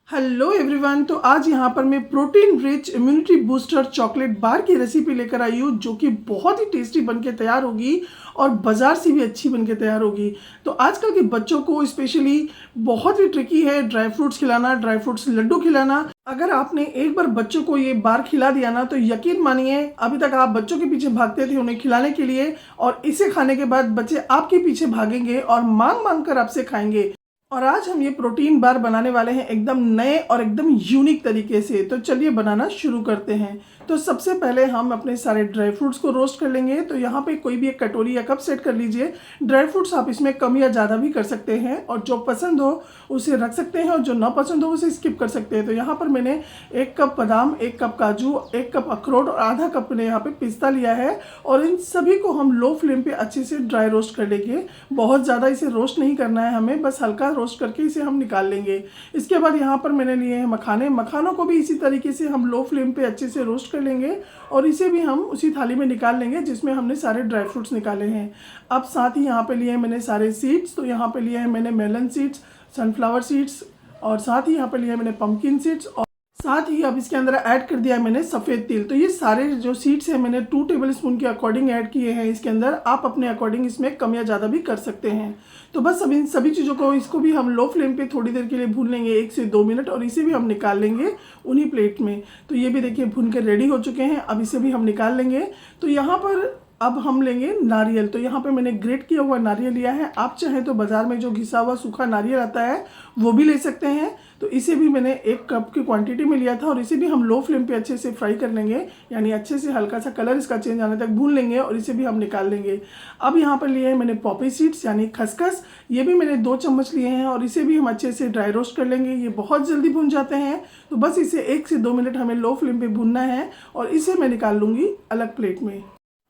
Hello everyone. तो आज यहाँ पर मैं protein rich immunity booster chocolate bar की रेसिपी लेकर आई हूँ जो कि बहुत ही टेस्टी बनके तैयार होगी और बाज़ार से भी अच्छी बनके तैयार होगी। तो आजकल के बच्चों को स्पेशली बहुत ही ट्रिकी है ड्राई फ्रूट्स खिलाना, ड्राई फ्रूट्स लड्डू खिलाना। अगर आपने एक बार बच्चों को ये बार खिला दिया ना तो यकीन मानिए अभी तक आप बच्चों के पीछे भागते थे उन्हें खिलाने के लिए, और इसे खाने के बाद बच्चे आपके पीछे भागेंगे और मांग मांग कर आपसे खाएंगे। और आज हम ये प्रोटीन बार बनाने वाले हैं एकदम नए और एकदम यूनिक तरीके से। तो चलिए बनाना शुरू करते हैं। तो सबसे पहले हम अपने सारे ड्राई फ्रूट्स को रोस्ट कर लेंगे। तो यहाँ पे कोई भी एक कटोरी या कप सेट कर लीजिए। ड्राई फ्रूट्स आप इसमें कम या ज़्यादा भी कर सकते हैं, और जो पसंद हो उसे रख सकते हैं और जो ना पसंद हो उसे स्किप कर सकते हैं। तो यहाँ पर मैंने 1 कप बादाम, 1 कप काजू, 1 कप अखरोट और आधा कप मैंने यहाँ पे पिस्ता लिया है, और इन सभी को हम लो फ्लेम पे अच्छे से ड्राई रोस्ट कर लेंगे। बहुत ज़्यादा इसे रोस्ट नहीं करना है हमें, बस हल्का रोस्ट करके इसे हम निकाल लेंगे। इसके बाद यहाँ पर मैंने लिए हैं मखाने। मखानों को भी इसी तरीके से हम लो फ्लेम पे अच्छे से रोस्ट कर लेंगे और इसे भी हम उसी थाली में निकाल लेंगे जिसमें हमने सारे ड्राई फ्रूट्स निकाले हैं। अब साथ ही यहाँ पे लिए हैं मैंने सारे सीड्स। तो यहाँ पे लिए हैं मैंने मेलन सीड्स, सनफ्लावर सीड्स, और साथ ही यहाँ पे लिए हैं मैंने पम्पकिन सीड्स, और साथ ही अब इसके अंदर ऐड कर दिया है मैंने सफ़ेद तिल। तो ये सारे जो सीड्स हैं मैंने 2 टेबलस्पून के अकॉर्डिंग ऐड किए हैं इसके अंदर। आप अपने अकॉर्डिंग इसमें कम या ज़्यादा भी कर सकते हैं। तो बस अब इन सभी चीज़ों को इसको भी हम लो फ्लेम पे थोड़ी देर के लिए भून लेंगे, 1 से 2 मिनट, और इसे भी हम निकाल लेंगे उन्हीं प्लेट में। तो ये भी देखिए भून के रेडी हो चुके हैं। अब इसे भी हम निकाल लेंगे। तो यहाँ पर अब हम लेंगे नारियल। तो यहाँ पे मैंने ग्रेट किया हुआ नारियल लिया है। आप चाहें तो बाज़ार में जो घिसा हुआ सूखा नारियल आता है वो भी ले सकते हैं। तो इसे भी मैंने 1 कप की क्वांटिटी में लिया था, और इसे भी हम लो फ्लेम पे अच्छे से फ्राई कर लेंगे, यानी अच्छे से हल्का सा कलर इसका चेंज आने तक भून लेंगे, और इसे भी हम निकाल लेंगे। अब यहाँ पर लिए हैं मैंने पॉपी सीड्स यानी खसखस। ये भी मैंने 2 चम्मच लिए हैं, और इसे भी हम अच्छे से ड्राई रोस्ट कर लेंगे। ये बहुत जल्दी भून जाते हैं, तो बस इसे 1 से 2 मिनट हमें लो फ्लेम पे भूनना है, और इसे मैं निकाल लूँगी अलग प्लेट में।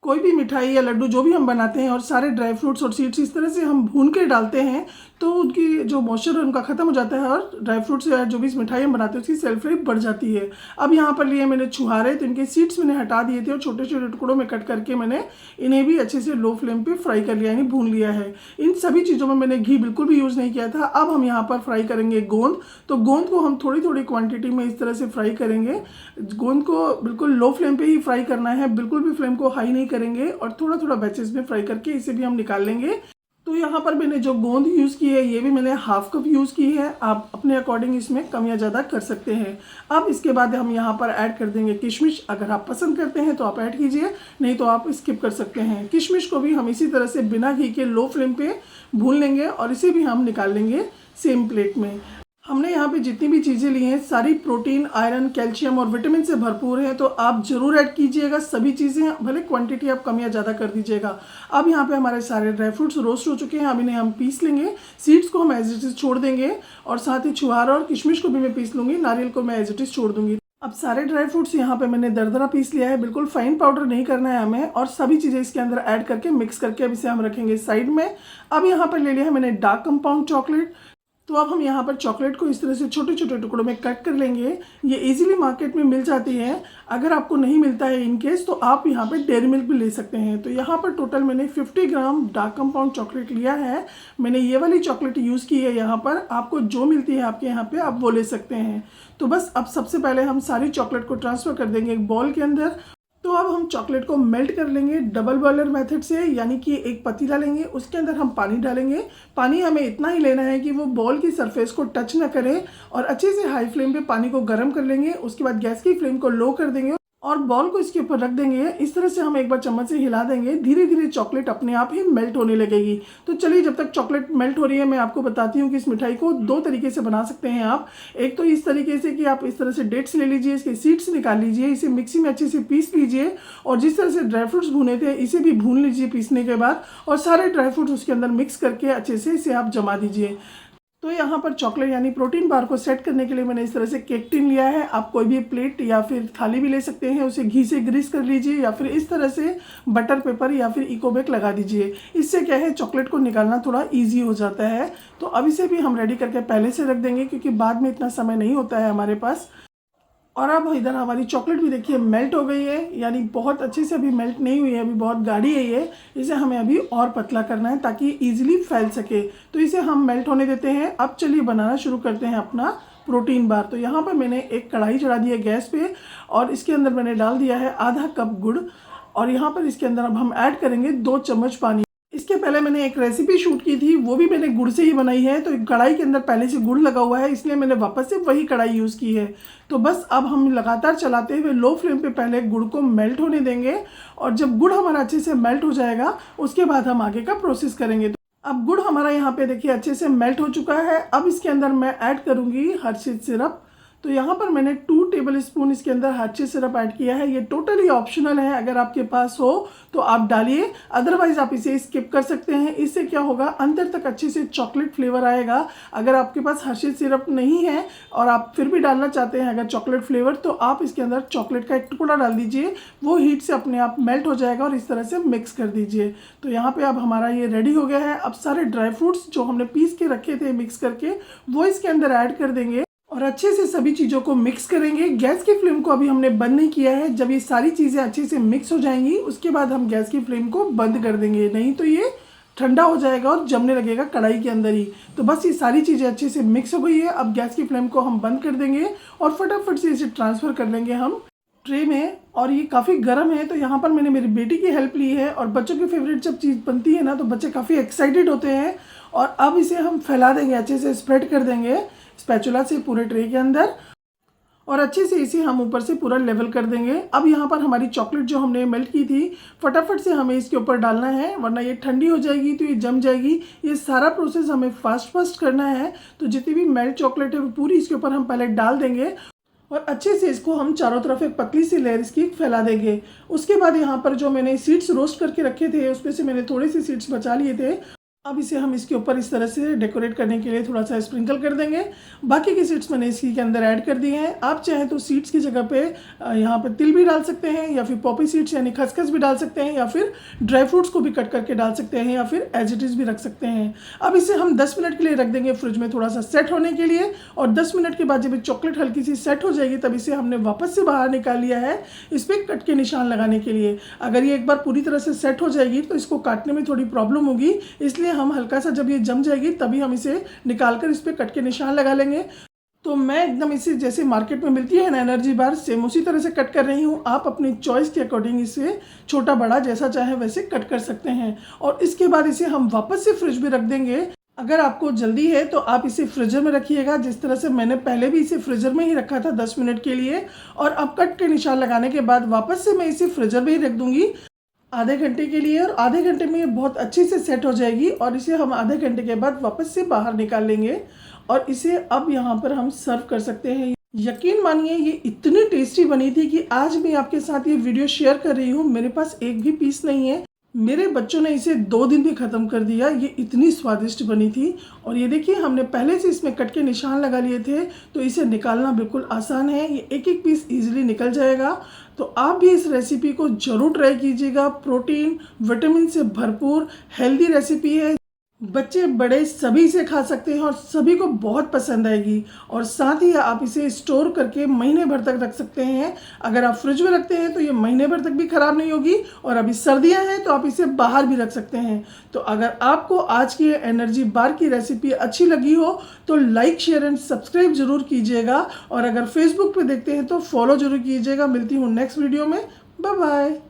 कोई भी मिठाई या लड्डू जो भी हम बनाते हैं और सारे ड्राई फ्रूट्स और सीड्स इस तरह से हम भून के डालते हैं तो उनकी जो मॉइस्चर है उनका ख़त्म हो जाता है, और ड्राई फ्रूट्स या जो भी मिठाई हम बनाते हैं उसकी सेल्फ लाइफ बढ़ जाती है। अब यहाँ पर लिए मैंने छुहारे। तो इनके सीड्स मैंने हटा दिए थे और छोटे छोटे टुकड़ों में कट करके मैंने इन्हें भी अच्छे से लो फ्लेम पे फ्राई कर लिया, यानी भून लिया है। इन सभी चीज़ों में मैंने घी बिल्कुल भी यूज़ नहीं किया था। अब हम यहाँ पर फ्राई करेंगे गोंद। तो गोंद को हम थोड़ी थोड़ी क्वान्टिटी में इस तरह से फ्राई करेंगे। गोंद को बिल्कुल लो फ्लेम पे ही फ्राई करना है, बिल्कुल भी फ्लेम को हाई नहीं करेंगे, और थोड़ा थोड़ा बैचेस में फ्राई करके इसे भी हम निकाल लेंगे। तो यहाँ पर मैंने जो गोंद यूज़ की है ये भी मैंने हाफ कप यूज़ की है। आप अपने अकॉर्डिंग इसमें कम या ज़्यादा कर सकते हैं। अब इसके बाद हम यहाँ पर ऐड कर देंगे किशमिश। अगर आप पसंद करते हैं तो आप ऐड कीजिए, नहीं तो आप स्किप कर सकते हैं। किशमिश को भी हम इसी तरह से बिना घी के लो फ्लेम पे भून लेंगे, और इसे भी हम निकाल लेंगे सेम प्लेट में। हमने यहाँ पे जितनी भी चीज़ें ली हैं सारी प्रोटीन, आयरन, कैल्शियम और विटामिन से भरपूर है, तो आप ज़रूर ऐड कीजिएगा सभी चीज़ें, भले क्वांटिटी आप कम या ज़्यादा कर दीजिएगा। अब यहाँ पे हमारे सारे ड्राई फ्रूट्स रोस्ट हो चुके हैं। अब इन्हें हम पीस लेंगे। सीड्स को हम एज इट इज़ छोड़ देंगे, और साथ ही छुहारा और किशमिश को भी मैं पीस लूँगी। नारियल को मैं एज इट इज़ छोड़ दूँगी। अब सारे ड्राई फ्रूट्स यहाँ पे मैंने दरदरा पीस लिया है, बिल्कुल फाइन पाउडर नहीं करना है हमें, और सभी चीज़ें इसके अंदर ऐड करके मिक्स करके अब इसे हम रखेंगे साइड में। अब यहाँ पर ले लिया है मैंने डार्क कंपाउंड चॉकलेट। तो अब हम यहाँ पर चॉकलेट को इस तरह से छोटे छोटे टुकड़ों में कट कर लेंगे। ये इजीली मार्केट में मिल जाती है। अगर आपको नहीं मिलता है इन केस तो आप यहाँ पर डेयरी मिल्क भी ले सकते हैं। तो यहाँ पर टोटल मैंने 50 ग्राम डार्क कंपाउंड चॉकलेट लिया है। मैंने ये वाली चॉकलेट यूज़ की है। यहाँ पर आपको जो मिलती है आपके यहाँ पे आप वो ले सकते हैं। तो बस अब सबसे पहले हम सारी चॉकलेट को ट्रांसफ़र कर देंगे एक बॉल के अंदर। तो अब हम चॉकलेट को मेल्ट कर लेंगे डबल बॉयलर मेथड से, यानी कि एक पतीला लेंगे, उसके अंदर हम पानी डालेंगे। पानी हमें इतना ही लेना है कि वो बॉल की सरफेस को टच ना करे, और अच्छे से हाई फ्लेम पे पानी को गर्म कर लेंगे। उसके बाद गैस की फ्लेम को लो कर देंगे और बॉल को इसके ऊपर रख देंगे। इस तरह से हम एक बार चम्मच से हिला देंगे। धीरे धीरे चॉकलेट अपने आप ही मेल्ट होने लगेगी। तो चलिए जब तक चॉकलेट मेल्ट हो रही है मैं आपको बताती हूँ कि इस मिठाई को 2 तरीके से बना सकते हैं आप। एक तो इस तरीके से कि आप इस तरह से डेट्स ले लीजिए, इसके सीड्स निकाल लीजिए, इसे मिक्सी में अच्छे से पीस लीजिए, और जिस तरह से ड्राई फ्रूट्स भुने थे इसे भी भून लीजिए पीसने के बाद, और सारे ड्राई फ्रूट्स उसके अंदर मिक्स करके अच्छे से इसे आप जमा दीजिए। तो यहाँ पर चॉकलेट यानी प्रोटीन बार को सेट करने के लिए मैंने इस तरह से केक टिन लिया है। आप कोई भी प्लेट या फिर थाली भी ले सकते हैं, उसे घी से ग्रीस कर लीजिए, या फिर इस तरह से बटर पेपर या फिर इको बेक लगा दीजिए। इससे क्या है चॉकलेट को निकालना थोड़ा इजी हो जाता है। तो अब इसे भी हम रेडी करके पहले से रख देंगे, क्योंकि बाद में इतना समय नहीं होता है हमारे पास। और अब इधर हमारी चॉकलेट भी देखिए मेल्ट हो गई है, यानी बहुत अच्छे से अभी मेल्ट नहीं हुई है, अभी बहुत गाढ़ी है ये। इसे हमें अभी और पतला करना है ताकि इजीली फैल सके। तो इसे हम मेल्ट होने देते हैं। अब चलिए बनाना शुरू करते हैं अपना प्रोटीन बार। तो यहाँ पर मैंने एक कढ़ाई चढ़ा दी है गैस पे और इसके अंदर मैंने डाल दिया है आधा कप गुड़ और यहाँ पर इसके अंदर अब हम ऐड करेंगे 2 चम्मच पानी। इसके पहले मैंने एक रेसिपी शूट की थी, वो भी मैंने गुड़ से ही बनाई है। तो कढ़ाई के अंदर पहले से गुड़ लगा हुआ है, इसलिए मैंने वापस से वही कढ़ाई यूज़ की है। तो बस अब हम लगातार चलाते हुए लो फ्लेम पे पहले गुड़ को मेल्ट होने देंगे और जब गुड़ हमारा अच्छे से मेल्ट हो जाएगा उसके बाद हम आगे का प्रोसेस करेंगे। तो अब गुड़ हमारा यहाँ पे देखिए अच्छे से मेल्ट हो चुका है। अब इसके अंदर मैं ऐड करूँगी हर्शीज सिरप। तो यहाँ पर मैंने 2 टेबल स्पून इसके अंदर हर्शीज सिरप ऐड किया है। ये टोटली ऑप्शनल है, अगर आपके पास हो तो आप डालिए, अदरवाइज आप इसे स्किप कर सकते हैं। इससे क्या होगा, अंदर तक अच्छे से चॉकलेट फ्लेवर आएगा। अगर आपके पास हर्शीज सिरप नहीं है और आप फिर भी डालना चाहते हैं अगर चॉकलेट फ्लेवर, तो आप इसके अंदर चॉकलेट का एक टुकड़ा डाल दीजिए, वो हीट से अपने आप मेल्ट हो जाएगा और इस तरह से मिक्स कर दीजिए। तो यहाँ पे अब हमारा ये रेडी हो गया है। अब सारे ड्राई फ्रूट्स जो हमने पीस के रखे थे मिक्स करके, वो इसके अंदर ऐड कर देंगे और अच्छे से सभी चीज़ों को मिक्स करेंगे। गैस की फ्लेम को अभी हमने बंद नहीं किया है। जब ये सारी चीज़ें अच्छे से मिक्स हो जाएंगी उसके बाद हम गैस की फ्लेम को बंद कर देंगे, नहीं तो ये ठंडा हो जाएगा और जमने लगेगा कढ़ाई के अंदर ही। तो बस ये सारी चीज़ें अच्छे से मिक्स हो गई है। अब गैस की फ्लेम को हम बंद कर देंगे और फटाफट से इसे ट्रांसफ़र कर लेंगे हम ट्रे में। और ये काफ़ी गर्म है, तो यहाँ पर मैंने मेरी बेटी की हेल्प ली है। और बच्चों की फेवरेट जब चीज़ बनती है ना तो बच्चे काफ़ी एक्साइटेड होते हैं। और अब इसे हम फैला देंगे, अच्छे से स्प्रेड कर देंगे स्पैचुला से पूरे ट्रे के अंदर और अच्छे से इसे हम ऊपर से पूरा लेवल कर देंगे। अब यहाँ पर हमारी चॉकलेट जो हमने मेल्ट की थी फटाफट से हमें इसके ऊपर डालना है, वरना ये ठंडी हो जाएगी तो ये जम जाएगी। ये सारा प्रोसेस हमें फास्ट करना है। तो जितनी भी मेल्ट चॉकलेट है वो पूरी इसके ऊपर हम पहले डाल देंगे और अच्छे से इसको हम चारों तरफ एक पतली सी लेयर इसकी फैला देंगे। उसके बाद यहाँ पर जो मैंने सीड्स रोस्ट करके रखे थे उसमें से मैंने थोड़े से सीड्स बचा लिए थे। अब इसे हम इसके ऊपर इस तरह से डेकोरेट करने के लिए थोड़ा सा स्प्रिंकल कर देंगे। बाकी के सीड्स मैंने इसी के अंदर ऐड कर दिए हैं। आप चाहें तो सीड्स की जगह पे यहाँ पे तिल भी डाल सकते हैं या फिर पॉपी सीड्स यानी खसखस भी डाल सकते हैं या फिर ड्राई फ्रूट्स को भी कट करके डाल सकते हैं या फिर एज इट इज़ भी रख सकते हैं। अब इसे हम 10 मिनट के लिए रख देंगे फ्रिज में थोड़ा सा सेट होने के लिए। और 10 मिनट के बाद जब चॉकलेट हल्की सी सेट हो जाएगी तब इसे हमने वापस से बाहर निकाल लिया है इस पर कट के निशान लगाने के लिए। अगर ये एक बार पूरी तरह से सेट हो जाएगी तो इसको काटने में थोड़ी प्रॉब्लम होगी, इसलिए हम हल्का सा जब ये जम जाएगी तभी हम इसे निकालकर इस पे कट के निशान लगा लेंगे। तो मैं एकदम इसे जैसे मार्केट में मिलती है ना एनर्जी बार, सेम उसी तरह से कट कर रही हूँ। आप अपनी चॉइस के अकॉर्डिंग इसे छोटा बड़ा जैसा चाहे वैसे कट कर सकते हैं। और इसके बाद इसे हम वापस से फ्रिज में रख देंगे। अगर आपको जल्दी है तो आप इसे फ्रीजर में रखिएगा, जिस तरह से मैंने पहले भी इसे फ्रीजर में ही रखा था 10 मिनट के लिए। और अब कट के निशान लगाने के बाद वापस से मैं इसे फ्रीजर में ही रख दूंगी आधे घंटे के लिए। और आधे घंटे में ये बहुत अच्छे से सेट हो जाएगी और इसे हम आधे घंटे के बाद वापस से बाहर निकाल लेंगे और इसे अब यहाँ पर हम सर्व कर सकते हैं। यकीन मानिए ये इतनी टेस्टी बनी थी कि आज मैं आपके साथ ये वीडियो शेयर कर रही हूँ। मेरे पास एक भी पीस नहीं है, मेरे बच्चों ने इसे 2 दिन में ख़त्म कर दिया। ये इतनी स्वादिष्ट बनी थी। और ये देखिए हमने पहले से इसमें कट के निशान लगा लिए थे, तो इसे निकालना बिल्कुल आसान है। ये एक एक पीस इजीली निकल जाएगा। तो आप भी इस रेसिपी को ज़रूर ट्राई कीजिएगा। प्रोटीन विटामिन से भरपूर हेल्दी रेसिपी है, बच्चे बड़े सभी इसे खा सकते हैं और सभी को बहुत पसंद आएगी। और साथ ही आप इसे स्टोर करके महीने भर तक रख सकते हैं। अगर आप फ्रिज में रखते हैं तो ये महीने भर तक भी ख़राब नहीं होगी। और अभी सर्दियां हैं तो आप इसे बाहर भी रख सकते हैं। तो अगर आपको आज की एनर्जी बार की रेसिपी अच्छी लगी हो तो लाइक शेयर एंड सब्सक्राइब जरूर कीजिएगा। और अगर फेसबुक पर देखते हैं तो फॉलो जरूर कीजिएगा। मिलती हूँ नेक्स्ट वीडियो में। Bye bye.